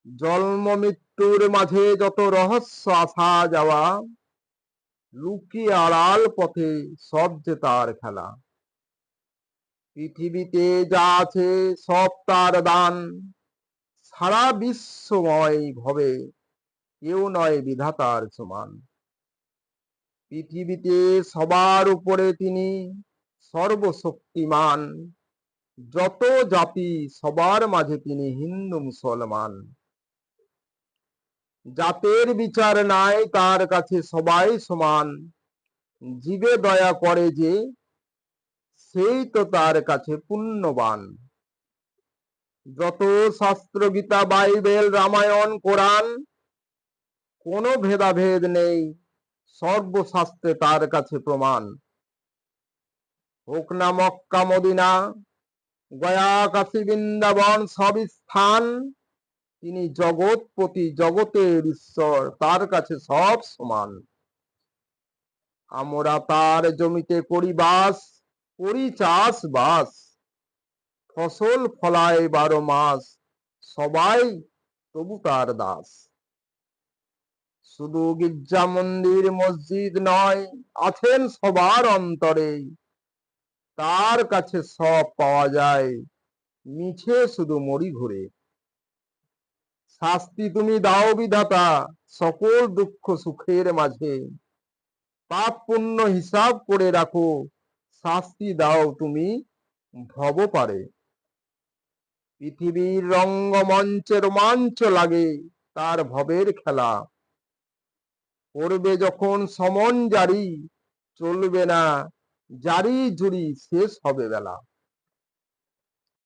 জন্ম মৃত্যুর মাঝে যত রহস্য আসা যাওয়া, লুকিয়ে আড়াল পথে সব যে তার খেলা। পৃথিবীতে যা আছে সব তার দান, সারা বিশ্বময় ভবে কেউ নয় বিধাতার সমান। পৃথিবীতে সবার উপরে তিনি সর্বশক্তিমান, যত জাতি সবার মাঝে তিনি হিন্দু মুসলমান। জাতের বিচার নাই তার কাছে সবাই সমান, জীবে দয়া করে যে সেই তো তার কাছে পুণ্যবান। যত শাস্ত্র গীতা বাইবেল রামায়ণ কোরআন, কোনো ভেদাভেদ নেই, সর্বশাস্ত্রে তার কাছে প্রমাণ। হোক না মক্কা মদিনা, গয়া কাশী বৃন্দাবন সব স্থান, তিনি জগৎপতি জগতের ঈশ্বর, তার কাছে সব সমান। আমরা তার জমিতে করি বাস, করি চাষবাস, ফসল ফলায় 12 মাস, সবাই তবু তার দাস। শুধু গির্জা মন্দির মসজিদ নয়, আছেন সবার অন্তরে, তার কাছে সব পাওয়া যায়, মিছে শুধু মরি ঘুরে। শাস্তি তুমি দাও বিধাতা সকল দুঃখ সুখের মাঝে, পাপ পুণ্য হিসাব করে রাখো, শাস্তি দাও তুমি ভব পারে। পৃথিবীর রঙ্গমঞ্চে রোমাঞ্চ লাগে তার ভবের খেলা, করবে যখন সমন জারি, চলবে না জারি জুরি শেষ হবে বেলা।